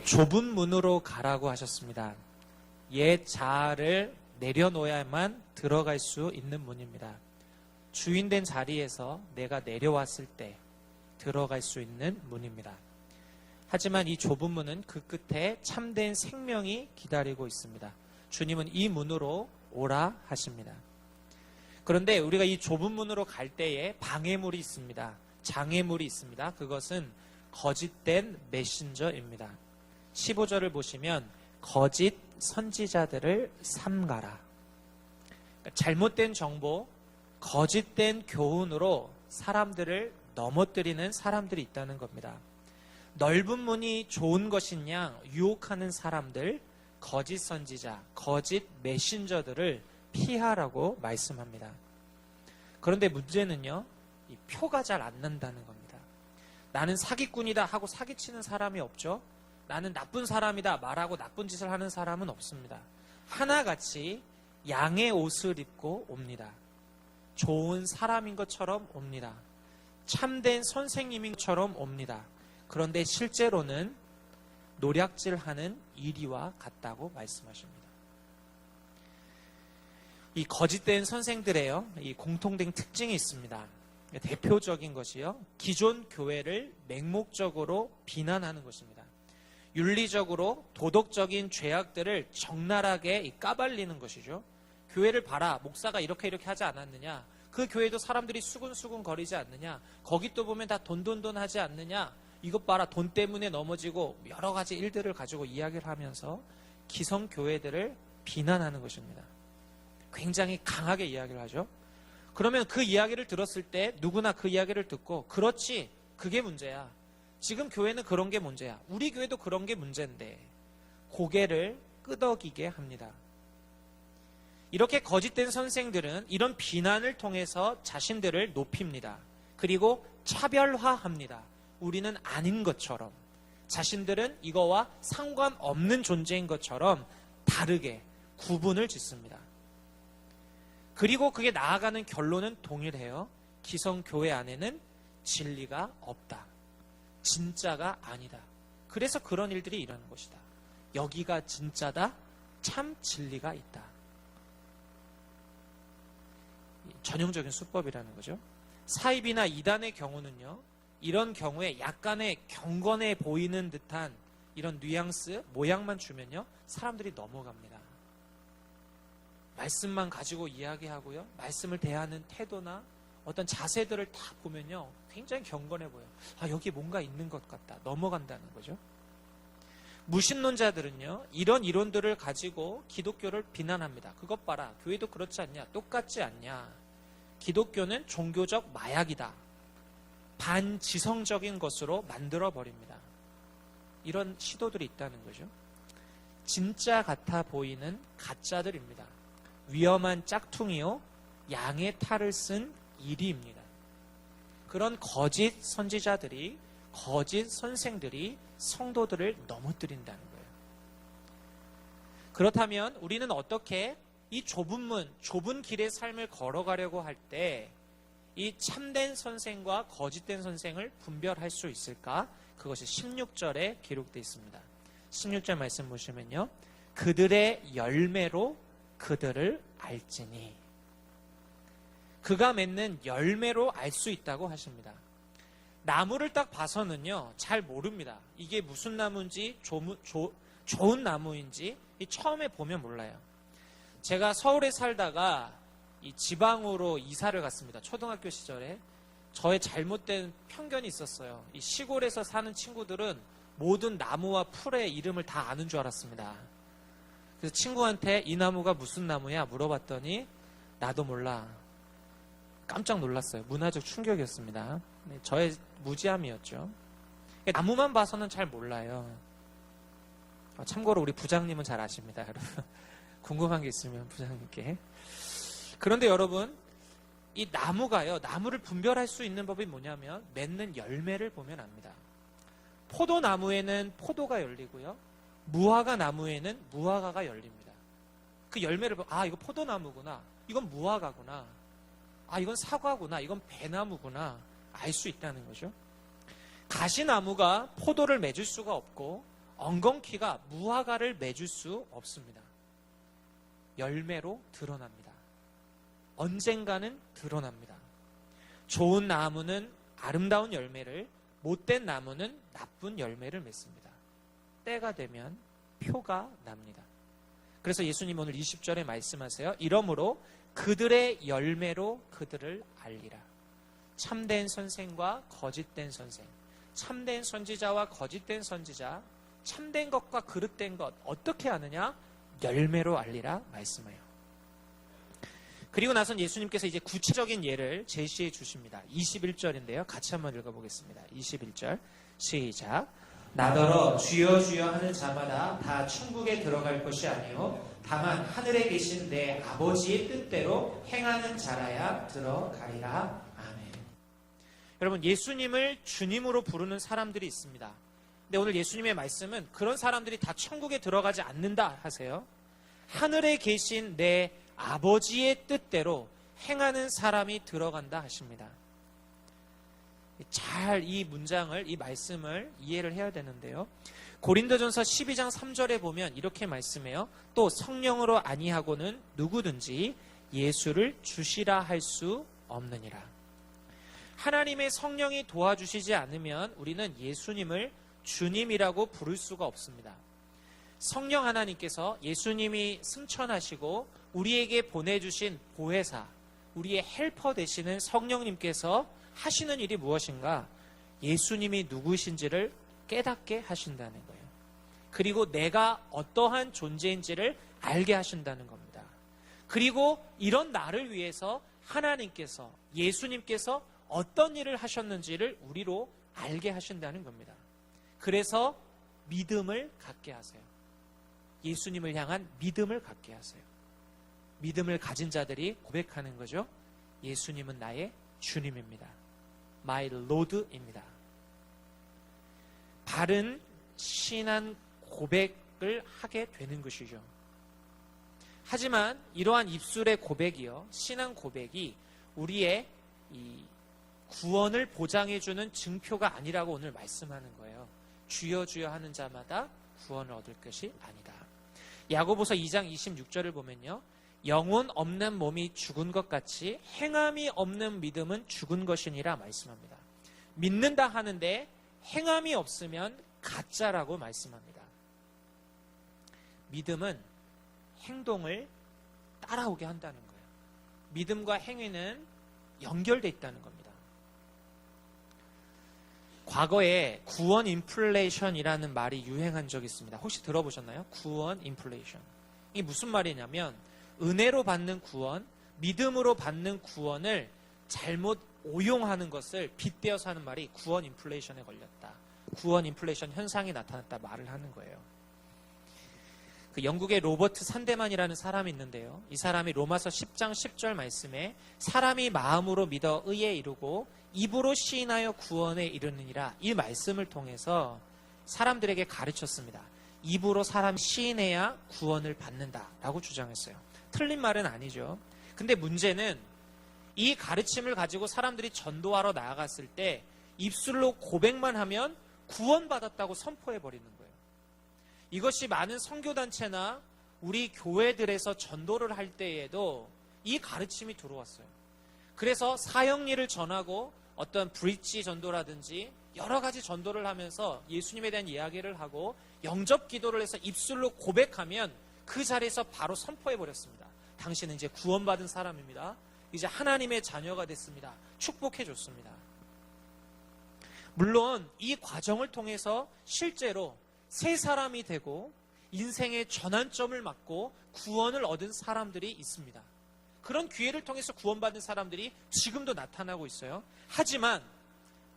좁은 문으로 가라고 하셨습니다. 옛 자아를 내려놓아야만 들어갈 수 있는 문입니다. 주인된 자리에서 내가 내려왔을 때 들어갈 수 있는 문입니다. 하지만 이 좁은 문은 그 끝에 참된 생명이 기다리고 있습니다. 주님은 이 문으로 오라 하십니다. 그런데 우리가 이 좁은 문으로 갈 때에 방해물이 있습니다. 장애물이 있습니다. 그것은 거짓된 메신저입니다. 15절을 보시면 거짓 선지자들을 삼가라. 그러니까 잘못된 정보, 거짓된 교훈으로 사람들을 넘어뜨리는 사람들이 있다는 겁니다. 넓은 문이 좋은 것이냐 유혹하는 사람들, 거짓 선지자, 거짓 메신저들을 피하라고 말씀합니다. 그런데 문제는요, 이 표가 잘 안 난다는 겁니다. 나는 사기꾼이다 하고 사기치는 사람이 없죠. 나는 나쁜 사람이다 말하고 나쁜 짓을 하는 사람은 없습니다. 하나같이 양의 옷을 입고 옵니다. 좋은 사람인 것처럼 옵니다. 참된 선생님인 것처럼 옵니다. 그런데 실제로는 노략질하는 이리와 같다고 말씀하십니다. 이 거짓된 선생들의요, 이 공통된 특징이 있습니다. 대표적인 것이요, 기존 교회를 맹목적으로 비난하는 것입니다. 윤리적으로 도덕적인 죄악들을 적나라하게 까발리는 것이죠. 교회를 봐라, 목사가 이렇게 하지 않았느냐, 그 교회도 사람들이 수근수근 거리지 않느냐, 거기 또 보면 다 돈돈돈 하지 않느냐, 이것 봐라, 돈 때문에 넘어지고 여러 가지 일들을 가지고 이야기를 하면서 기성교회들을 비난하는 것입니다. 굉장히 강하게 이야기를 하죠. 그러면 그 이야기를 들었을 때 누구나 그 이야기를 듣고, 그렇지, 그게 문제야, 지금 교회는 그런 게 문제야, 우리 교회도 그런 게 문제인데, 고개를 끄덕이게 합니다. 이렇게 거짓된 선생들은 이런 비난을 통해서 자신들을 높입니다. 그리고 차별화합니다. 우리는 아닌 것처럼, 자신들은 이거와 상관없는 존재인 것처럼 다르게 구분을 짓습니다. 그리고 그게 나아가는 결론은 동일해요. 기성교회 안에는 진리가 없다, 진짜가 아니다. 그래서 그런 일들이 일어나는 것이다. 여기가 진짜다, 참 진리가 있다. 전형적인 수법이라는 거죠. 사입이나 이단의 경우는요, 이런 경우에 약간의 경건해 보이는 듯한 이런 뉘앙스, 모양만 주면요, 사람들이 넘어갑니다. 말씀만 가지고 이야기하고요, 말씀을 대하는 태도나 어떤 자세들을 다 보면요, 굉장히 경건해 보여요. 아, 여기 뭔가 있는 것 같다, 넘어간다는 거죠. 무신론자들은요, 이런 이론들을 가지고 기독교를 비난합니다. 그것 봐라, 교회도 그렇지 않냐, 똑같지 않냐, 기독교는 종교적 마약이다, 반지성적인 것으로 만들어버립니다. 이런 시도들이 있다는 거죠. 진짜 같아 보이는 가짜들입니다. 위험한 짝퉁이요, 양의 탈을 쓴 이리입니다. 그런 거짓 선지자들이, 거짓 선생들이 성도들을 넘어뜨린다는 거예요. 그렇다면 우리는 어떻게 이 좁은 문, 좁은 길의 삶을 걸어가려고 할 때 이 참된 선생과 거짓된 선생을 분별할 수 있을까? 그것이 16절에 기록되어 있습니다. 16절 말씀 보시면요, 그들의 열매로 그들을 알지니. 그가 맺는 열매로 알 수 있다고 하십니다. 나무를 딱 봐서는요, 잘 모릅니다. 이게 무슨 나무인지, 좋은 나무인지 처음에 보면 몰라요. 제가 서울에 살다가 이 지방으로 이사를 갔습니다. 초등학교 시절에. 저의 잘못된 편견이 있었어요. 이 시골에서 사는 친구들은 모든 나무와 풀의 이름을 다 아는 줄 알았습니다. 그래서 친구한테 이 나무가 무슨 나무야 물어봤더니 나도 몰라. 깜짝 놀랐어요. 문화적 충격이었습니다. 저의 무지함이었죠. 나무만 봐서는 잘 몰라요. 참고로 우리 부장님은 잘 아십니다, 여러분. 궁금한 게 있으면 부장님께. 그런데 여러분, 이 나무가요, 나무를 분별할 수 있는 법이 뭐냐면 맺는 열매를 보면 압니다. 포도나무에는 포도가 열리고요, 무화과 나무에는 무화과가 열립니다. 그 열매를 보면, 아, 이거 포도나무구나, 이건 무화과구나, 아, 이건 사과구나, 이건 배나무구나, 알 수 있다는 거죠. 가시나무가 포도를 맺을 수가 없고 엉겅퀴가 무화과를 맺을 수 없습니다. 열매로 드러납니다. 언젠가는 드러납니다. 좋은 나무는 아름다운 열매를, 못된 나무는 나쁜 열매를 맺습니다. 때가 되면 표가 납니다. 그래서 예수님 오늘 20절에 말씀하세요. 이러므로 그들의 열매로 그들을 알리라. 참된 선생과 거짓된 선생, 참된 선지자와 거짓된 선지자, 참된 것과 그릇된 것 어떻게 아느냐? 열매로 알리라 말씀해요. 그리고 나선 예수님께서 이제 구체적인 예를 제시해 주십니다. 21절인데요. 같이 한번 읽어보겠습니다. 21절 시작. 나더러 주여 주여 하는 자마다 다 천국에 들어갈 것이 아니요 다만 하늘에 계신 내 아버지의 뜻대로 행하는 자라야 들어가리라. 아멘. 여러분, 예수님을 주님으로 부르는 사람들이 있습니다. 근데 오늘 예수님의 말씀은 그런 사람들이 다 천국에 들어가지 않는다 하세요. 하늘에 계신 내 아버지의 뜻대로 행하는 사람이 들어간다 하십니다. 잘 이 문장을, 이 말씀을 이해를 해야 되는데요. 고린도전서 12장 3절에 보면 이렇게 말씀해요. 또 성령으로 아니하고는 누구든지 예수를 주시라 할 수 없느니라. 하나님의 성령이 도와주시지 않으면 우리는 예수님을 주님이라고 부를 수가 없습니다. 성령 하나님께서 예수님이 승천하시고 우리에게 보내주신 보혜사, 우리의 헬퍼 되시는 성령님께서 하시는 일이 무엇인가? 예수님이 누구신지를 깨닫게 하신다는 거예요. 그리고 내가 어떠한 존재인지를 알게 하신다는 겁니다. 그리고 이런 나를 위해서 하나님께서, 예수님께서 어떤 일을 하셨는지를 우리로 알게 하신다는 겁니다. 그래서 믿음을 갖게 하세요. 예수님을 향한 믿음을 갖게 하세요. 믿음을 가진 자들이 고백하는 거죠. 예수님은 나의 주님입니다. My Lord입니다. 바른 신앙 고백을 하게 되는 것이죠. 하지만 이러한 입술의 고백이요, 신앙 고백이 우리의 이 구원을 보장해주는 증표가 아니라고 오늘 말씀하는 거예요. 주여 주여 하는 자마다 구원을 얻을 것이 아니다. 야고보서 2장 26절을 보면요, 영혼 없는 몸이 죽은 것 같이 행함이 없는 믿음은 죽은 것이니라 말씀합니다. 믿는다 하는데 행함이 없으면 가짜라고 말씀합니다. 믿음은 행동을 따라오게 한다는 거예요. 믿음과 행위는 연결되어 있다는 겁니다. 과거에 구원 인플레이션이라는 말이 유행한 적이 있습니다. 혹시 들어보셨나요? 구원 인플레이션. 이게 무슨 말이냐면 은혜로 받는 구원, 믿음으로 받는 구원을 잘못 오용하는 것을 빗대어서 하는 말이 구원 인플레이션에 걸렸다. 구원 인플레이션 현상이 나타났다 말을 하는 거예요. 그 영국의 로버트 산데만이라는 사람이 있는데요. 이 사람이 로마서 10장 10절 말씀에 사람이 마음으로 믿어 의에 이르고 입으로 시인하여 구원에 이르느니라, 이 말씀을 통해서 사람들에게 가르쳤습니다. 입으로 사람 시인해야 구원을 받는다라고 주장했어요. 틀린 말은 아니죠. 근데 문제는 이 가르침을 가지고 사람들이 전도하러 나아갔을 때 입술로 고백만 하면 구원받았다고 선포해버리는 거예요. 이것이 많은 선교단체나 우리 교회들에서 전도를 할 때에도 이 가르침이 들어왔어요. 그래서 사형리를 전하고 어떤 브릿지 전도라든지 여러 가지 전도를 하면서 예수님에 대한 이야기를 하고 영접 기도를 해서 입술로 고백하면 그 자리에서 바로 선포해버렸습니다. 당신은 이제 구원받은 사람입니다. 이제 하나님의 자녀가 됐습니다. 축복해줬습니다. 물론 이 과정을 통해서 실제로 새 사람이 되고 인생의 전환점을 맞고 구원을 얻은 사람들이 있습니다. 그런 기회를 통해서 구원받은 사람들이 지금도 나타나고 있어요. 하지만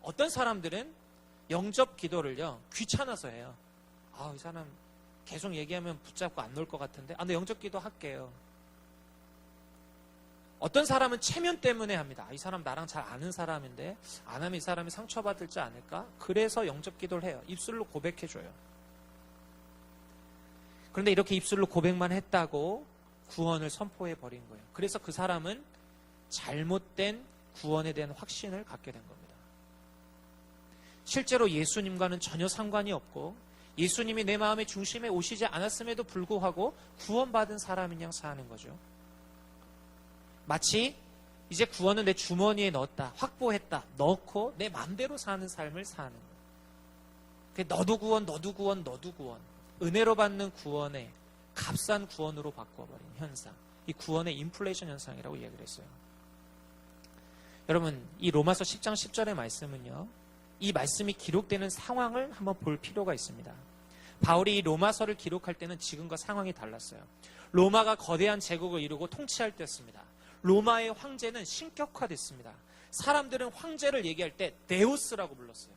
어떤 사람들은 영접 기도를요, 귀찮아서 해요. 이 사람 계속 얘기하면 붙잡고 안 놀 것 같은데, 나 영접 기도 할게요. 어떤 사람은 체면 때문에 합니다. 이 사람 나랑 잘 아는 사람인데 안 하면 이 사람이 상처받을지 않을까? 그래서 영접 기도를 해요. 입술로 고백해줘요. 그런데 이렇게 입술로 고백만 했다고 구원을 선포해버린 거예요. 그래서 그 사람은 잘못된 구원에 대한 확신을 갖게 된 겁니다. 실제로 예수님과는 전혀 상관이 없고 예수님이 내 마음의 중심에 오시지 않았음에도 불구하고 구원받은 사람인 양 사는 거죠. 마치 이제 구원은 내 주머니에 넣었다, 확보했다, 넣고 내 마음대로 사는 삶을 사는 거예요. 너도 구원, 너도 구원, 너도 구원. 은혜로 받는 구원에 값싼 구원으로 바꿔버린 현상. 이 구원의 인플레이션 현상이라고 이야기를 했어요. 여러분, 이 로마서 10장 10절의 말씀은요, 이 말씀이 기록되는 상황을 한번 볼 필요가 있습니다. 바울이 이 로마서를 기록할 때는 지금과 상황이 달랐어요. 로마가 거대한 제국을 이루고 통치할 때였습니다. 로마의 황제는 신격화됐습니다. 사람들은 황제를 얘기할 때 데우스라고 불렀어요.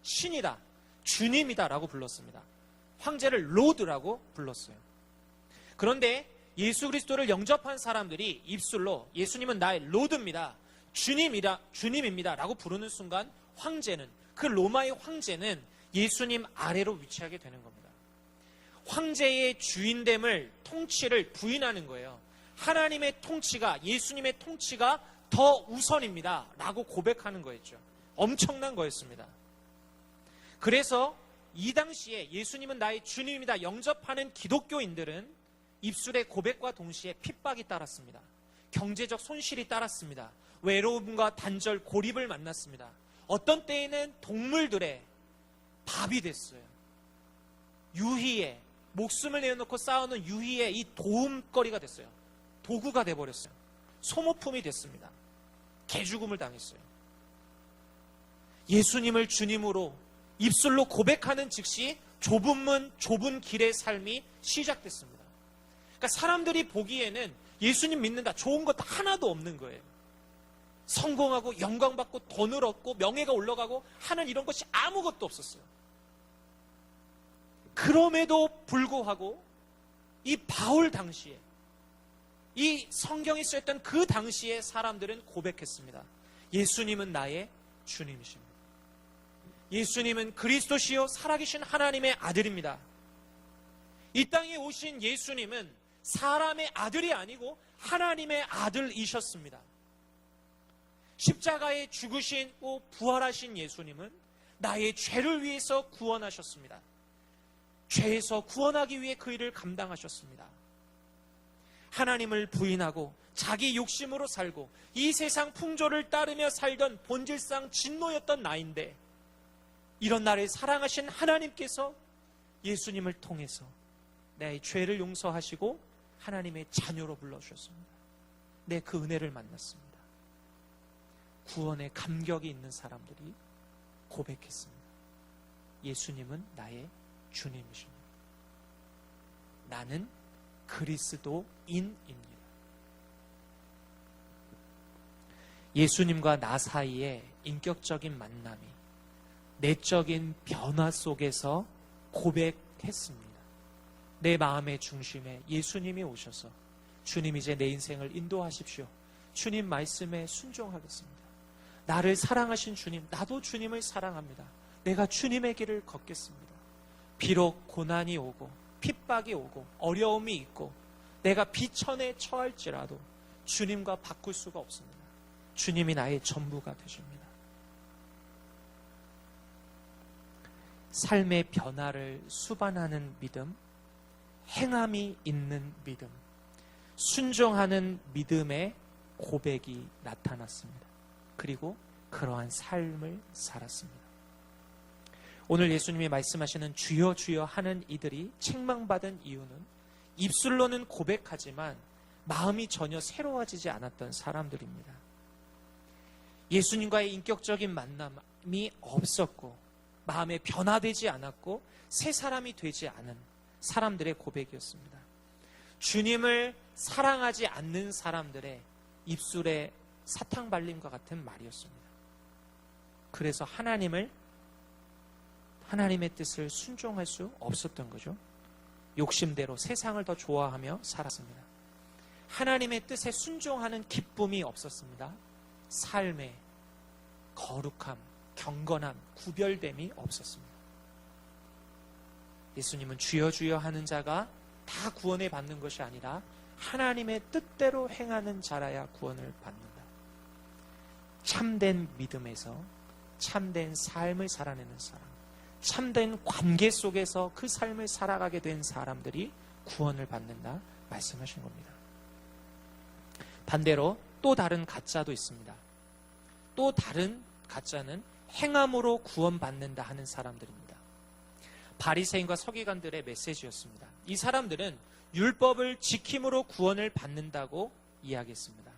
신이다, 주님이다 라고 불렀습니다. 황제를 로드라고 불렀어요. 그런데 예수 그리스도를 영접한 사람들이 입술로 예수님은 나의 로드입니다, 주님입니다 라고 부르는 순간 황제는, 그 로마의 황제는 예수님 아래로 위치하게 되는 겁니다. 황제의 주인됨을, 통치를 부인하는 거예요. 하나님의 통치가, 예수님의 통치가 더 우선입니다 라고 고백하는 거였죠. 엄청난 거였습니다. 그래서 이 당시에 예수님은 나의 주님입니다 영접하는 기독교인들은 입술의 고백과 동시에 핍박이 따랐습니다. 경제적 손실이 따랐습니다. 외로움과 단절, 고립을 만났습니다. 어떤 때에는 동물들의 밥이 됐어요. 유희의, 목숨을 내어놓고 싸우는 유희의 이 도움거리가 됐어요. 도구가 돼버렸어요. 소모품이 됐습니다. 개죽음을 당했어요. 예수님을 주님으로 입술로 고백하는 즉시 좁은 문, 좁은 길의 삶이 시작됐습니다. 그러니까 사람들이 보기에는 예수님 믿는다, 좋은 것 하나도 없는 거예요. 성공하고 영광받고 돈을 얻고 명예가 올라가고 하는 이런 것이 아무것도 없었어요. 그럼에도 불구하고 이 바울 당시에, 이 성경이 쓰였던 그 당시에 사람들은 고백했습니다. 예수님은 나의 주님이십니다. 예수님은 그리스도시요 살아계신 하나님의 아들입니다. 이 땅에 오신 예수님은 사람의 아들이 아니고 하나님의 아들이셨습니다. 십자가에 죽으시고 부활하신 예수님은 나의 죄를 위해서 구원하셨습니다. 죄에서 구원하기 위해 그 일을 감당하셨습니다. 하나님을 부인하고 자기 욕심으로 살고 이 세상 풍조를 따르며 살던 본질상 진노였던 나인데, 이런 나를 사랑하신 하나님께서 예수님을 통해서 내 죄를 용서하시고 하나님의 자녀로 불러주셨습니다. 내 그 은혜를 만났습니다. 구원의 감격이 있는 사람들이 고백했습니다. 예수님은 나의 주님이십니다. 나는 그리스도인입니다. 예수님과 나 사이의 인격적인 만남이 내적인 변화 속에서 고백했습니다. 내 마음의 중심에 예수님이 오셔서 주님 이제 내 인생을 인도하십시오. 주님 말씀에 순종하겠습니다. 나를 사랑하신 주님, 나도 주님을 사랑합니다. 내가 주님의 길을 걷겠습니다. 비록 고난이 오고 핍박이 오고 어려움이 있고 내가 비천에 처할지라도 주님과 바꿀 수가 없습니다. 주님이 나의 전부가 되십니다. 삶의 변화를 수반하는 믿음, 행함이 있는 믿음, 순종하는 믿음의 고백이 나타났습니다. 그리고 그러한 삶을 살았습니다. 오늘 예수님이 말씀하시는 주여 주여 하는 이들이 책망받은 이유는 입술로는 고백하지만 마음이 전혀 새로워지지 않았던 사람들입니다. 예수님과의 인격적인 만남이 없었고 마음에 변화되지 않았고 새 사람이 되지 않은 사람들의 고백이었습니다. 주님을 사랑하지 않는 사람들의 입술에 사탕 발림과 같은 말이었습니다. 그래서 하나님의 뜻을 순종할 수 없었던 거죠. 욕심대로 세상을 더 좋아하며 살았습니다. 하나님의 뜻에 순종하는 기쁨이 없었습니다. 삶의 거룩함, 경건함, 구별됨이 없었습니다. 예수님은 주여 주여 하는 자가 다 구원을 받는 것이 아니라 하나님의 뜻대로 행하는 자라야 구원을 받는다. 참된 믿음에서 참된 삶을 살아내는 사람, 참된 관계 속에서 그 삶을 살아가게 된 사람들이 구원을 받는다 말씀하신 겁니다. 반대로 또 다른 가짜도 있습니다. 또 다른 가짜는 행함으로 구원받는다 하는 사람들입니다. 바리새인과 서기관들의 메시지였습니다. 이 사람들은 율법을 지킴으로 구원을 받는다고 이야기했습니다.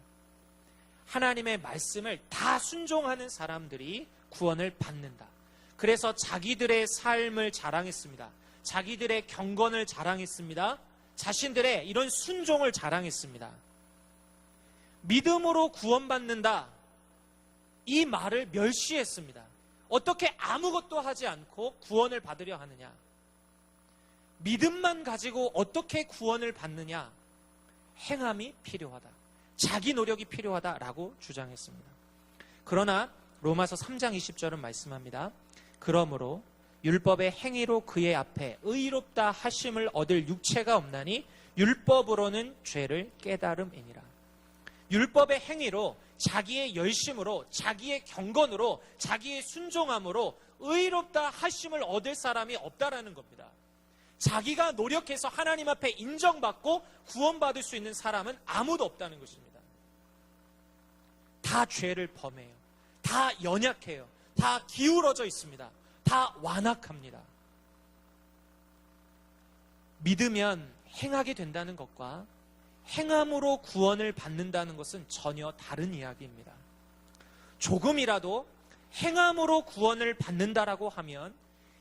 하나님의 말씀을 다 순종하는 사람들이 구원을 받는다. 그래서 자기들의 삶을 자랑했습니다. 자기들의 경건을 자랑했습니다. 자신들의 이런 순종을 자랑했습니다. 믿음으로 구원받는다. 이 말을 멸시했습니다. 어떻게 아무것도 하지 않고 구원을 받으려 하느냐? 믿음만 가지고 어떻게 구원을 받느냐? 행함이 필요하다. 자기 노력이 필요하다라고 주장했습니다. 그러나 로마서 3장 20절은 말씀합니다. 그러므로 율법의 행위로 그의 앞에 의롭다 하심을 얻을 육체가 없나니 율법으로는 죄를 깨달음이니라. 율법의 행위로, 자기의 열심으로, 자기의 경건으로, 자기의 순종함으로 의롭다 하심을 얻을 사람이 없다라는 겁니다. 자기가 노력해서 하나님 앞에 인정받고 구원받을 수 있는 사람은 아무도 없다는 것입니다. 다 죄를 범해요. 다 연약해요. 다 기울어져 있습니다. 다 완악합니다. 믿으면 행하게 된다는 것과 행함으로 구원을 받는다는 것은 전혀 다른 이야기입니다. 조금이라도 행함으로 구원을 받는다라고 하면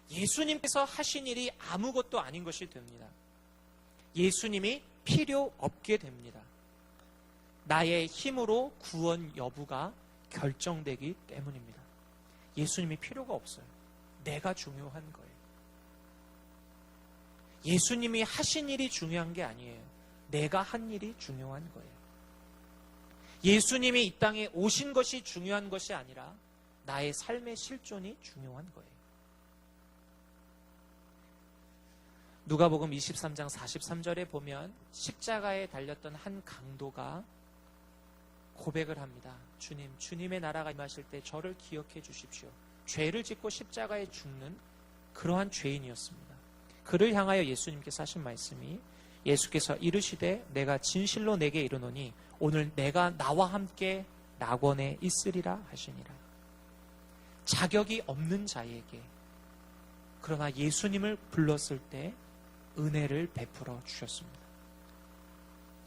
예수님께서 하신 일이 아무것도 아닌 것이 됩니다. 예수님이 필요 없게 됩니다. 나의 힘으로 구원 여부가 결정되기 때문입니다. 예수님이 필요가 없어요. 내가 중요한 거예요. 예수님이 하신 일이 중요한 게 아니에요. 내가 한 일이 중요한 거예요. 예수님이 이 땅에 오신 것이 중요한 것이 아니라 나의 삶의 실존이 중요한 거예요. 누가복음 23장 43절에 보면 십자가에 달렸던 한 강도가 고백을 합니다. 주님, 주님의 나라가 임하실 때 저를 기억해 주십시오. 죄를 짓고 십자가에 죽는 그러한 죄인이었습니다. 그를 향하여 예수님께서 하신 말씀이 예수께서 이르시되 내가 진실로 내게 이르노니 오늘 내가 나와 함께 낙원에 있으리라 하시니라. 자격이 없는 자에게 그러나 예수님을 불렀을 때 은혜를 베풀어 주셨습니다.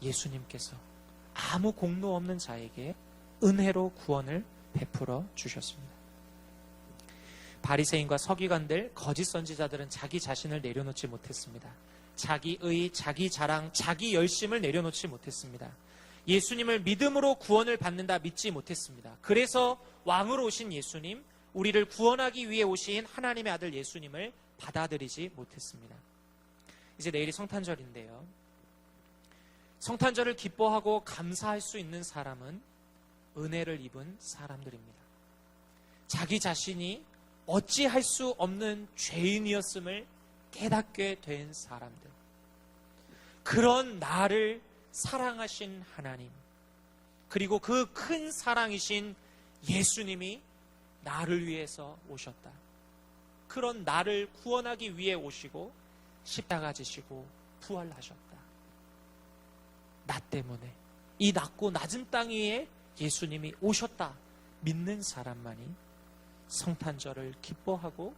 예수님께서 아무 공로 없는 자에게 은혜로 구원을 베풀어 주셨습니다. 바리새인과 서기관들, 거짓 선지자들은 자기 자신을 내려놓지 못했습니다. 자기 의, 자기 자랑, 자기 열심을 내려놓지 못했습니다. 예수님을 믿음으로 구원을 받는다 믿지 못했습니다. 그래서 왕으로 오신 예수님, 우리를 구원하기 위해 오신 하나님의 아들 예수님을 받아들이지 못했습니다. 이제 내일이 성탄절인데요. 성탄절을 기뻐하고 감사할 수 있는 사람은 은혜를 입은 사람들입니다. 자기 자신이 어찌할 수 없는 죄인이었음을 깨닫게 된 사람들. 그런 나를 사랑하신 하나님, 그리고 그 큰 사랑이신 예수님이 나를 위해서 오셨다. 그런 나를 구원하기 위해 오시고 십자가 지시고 부활하셨다. 나 때문에 이 낮고 낮은 땅 위에 예수님이 오셨다 믿는 사람만이 성탄절을 기뻐하고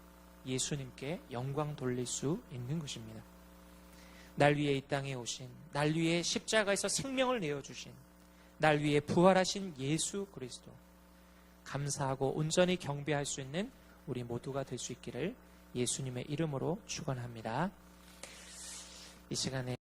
예수님께 영광 돌릴 수 있는 것입니다. 날 위해 이 땅에 오신, 날 위해 십자가에서 생명을 내어주신, 날 위해 부활하신 예수 그리스도, 감사하고 온전히 경배할 수 있는 우리 모두가 될 수 있기를 예수님의 이름으로 축원합니다. 이 시간에